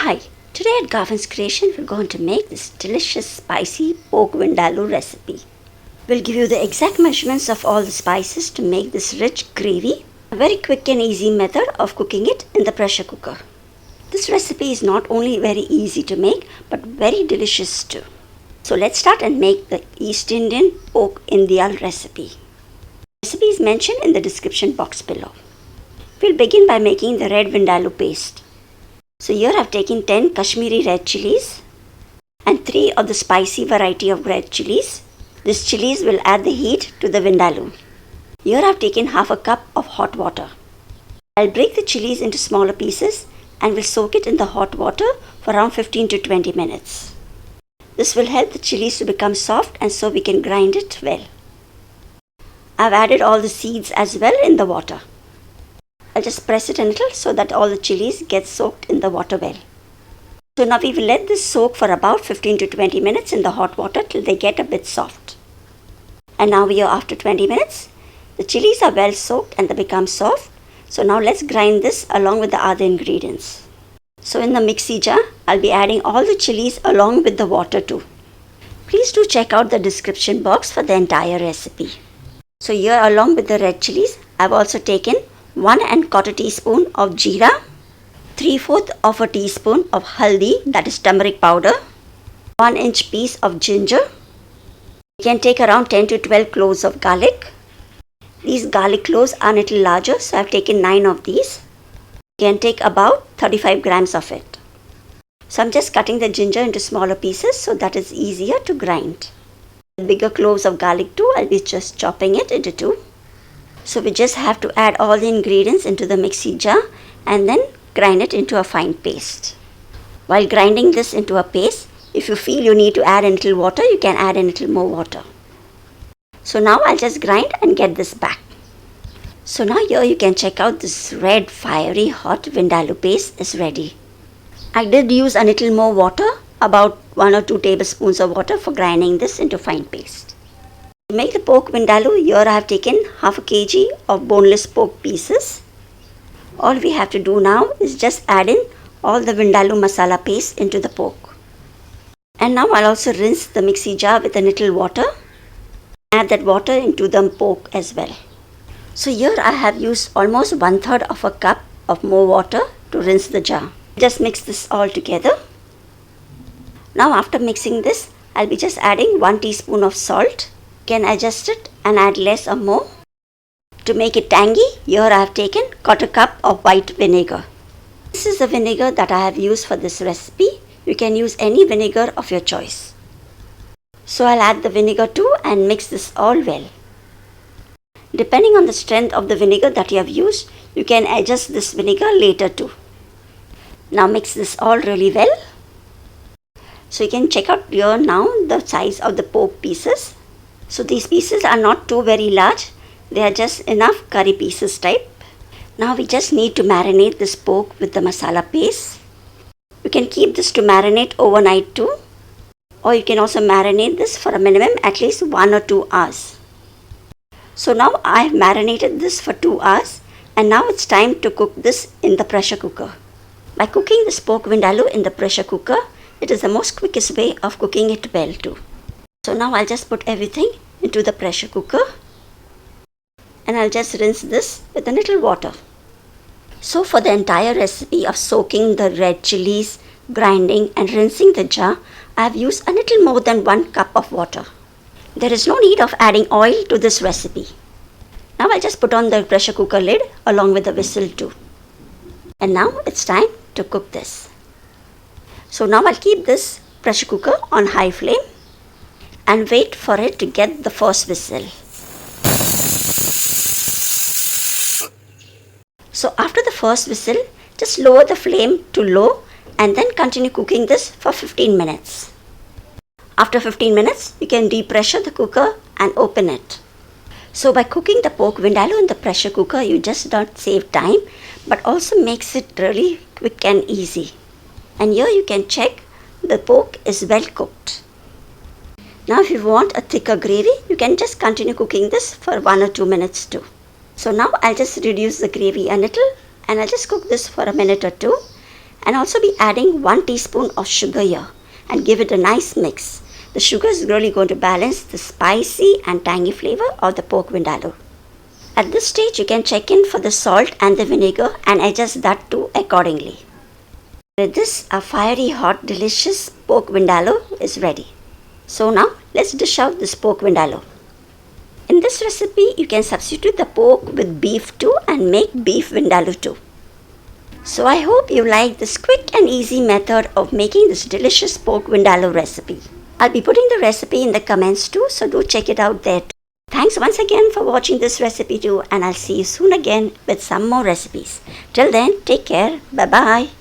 Hi, today at Garfin's Creation we're going to make this delicious spicy pork vindaloo recipe. We'll give you the exact measurements of all the spices to make this rich gravy. A very quick and easy method of cooking it in the pressure cooker. This recipe is not only very easy to make but very delicious too. So let's start and make the East Indian Pork Indyal recipe. The recipe is mentioned in the description box below. We'll begin by making the red vindaloo paste. So here I've taken 10 Kashmiri Red Chillies and 3 of the spicy variety of red chillies. These chillies will add the heat to the vindaloo. Here I've taken half a cup of hot water. I'll break the chillies into smaller pieces and will soak it in the hot water for around 15 to 20 minutes. This will help the chillies to become soft and so we can grind it well. I've added all the seeds as well in the water. I'll just press it a little so that all the chillies get soaked in the water well. So now we will let this soak for about 15 to 20 minutes in the hot water till they get a bit soft. And now we are after 20 minutes. The chillies are well soaked and they become soft. So now let's grind this along with the other ingredients. So in the mixie jar, I'll be adding all the chillies along with the water too. Please do check out the description box for the entire recipe. So here along with the red chillies, I've also taken 1 1/4 teaspoon of Jeera, 3/4 of a teaspoon of Haldi, that is turmeric powder, 1-inch piece of ginger. You can take around 10 to 12 cloves of garlic. These garlic cloves are a little larger, so I've taken 9 of these. You can take about 35 grams of it. So I'm just cutting the ginger into smaller pieces so that it's easier to grind. The bigger cloves of garlic too, I'll be just chopping it into 2. So we just have to add all the ingredients into the mixie jar and then grind it into a fine paste. While grinding this into a paste, if you feel you need to add a little water, you can add a little more water. So now I'll just grind and get this back. So now here you can check out this red fiery hot vindaloo paste is ready. I did use a little more water, about 1 or 2 tablespoons of water for grinding this into fine paste. To make the pork vindaloo, here I have taken half a kg of boneless pork pieces. All we have to do now is just add in all the vindaloo masala paste into the pork. And now I'll also rinse the mixie jar with a little water. Add that water into the pork as well. So here I have used almost 1/3 of a cup of more water to rinse the jar. Just mix this all together. Now after mixing this, I'll be just adding 1 teaspoon of salt. Can adjust it and add less or more. To make it tangy, here I have taken 1/4 cup of white vinegar. This is the vinegar that I have used for this recipe. You can use any vinegar of your choice. So I'll add the vinegar too and mix this all well. Depending on the strength of the vinegar that you have used, you can adjust this vinegar later too. Now mix this all really well. So you can check out here now the size of the pork pieces. So these pieces are not too very large, they are just enough curry pieces type. Now we just need to marinate this pork with the masala paste. You can keep this to marinate overnight too, or you can also marinate this for a minimum at least 1 or 2 hours. So now I have marinated this for 2 hours and now it's time to cook this in the pressure cooker. By cooking this pork vindaloo in the pressure cooker, it is the most quickest way of cooking it well too. So now I'll just put everything into the pressure cooker and I'll just rinse this with a little water. So for the entire recipe of soaking the red chillies, grinding and rinsing the jar, I have used a little more than 1 cup of water. There is no need of adding oil to this recipe. Now I'll just put on the pressure cooker lid along with the whistle too. And now it's time to cook this. So now I'll keep this pressure cooker on high flame and wait for it to get the first whistle. So after the first whistle, just lower the flame to low and then continue cooking this for 15 minutes. After 15 minutes, you can depressure the cooker and open it. So by cooking the pork vindaloo in the pressure cooker, you just don't save time but also makes it really quick and easy. And here you can check the pork is well cooked. Now if you want a thicker gravy, you can just continue cooking this for 1 or 2 minutes too. So now I'll just reduce the gravy a little and I'll just cook this for a minute or 2 and also be adding 1 teaspoon of sugar here and give it a nice mix. The sugar is really going to balance the spicy and tangy flavor of the pork vindaloo. At this stage, you can check in for the salt and the vinegar and adjust that too accordingly. With this, a fiery hot delicious pork vindaloo is ready. So now, let's dish out this pork vindaloo. In this recipe, you can substitute the pork with beef too and make beef vindaloo too. So I hope you like this quick and easy method of making this delicious pork vindaloo recipe. I'll be putting the recipe in the comments too, so do check it out there too. Thanks once again for watching this recipe too, and I'll see you soon again with some more recipes. Till then, take care. Bye-bye.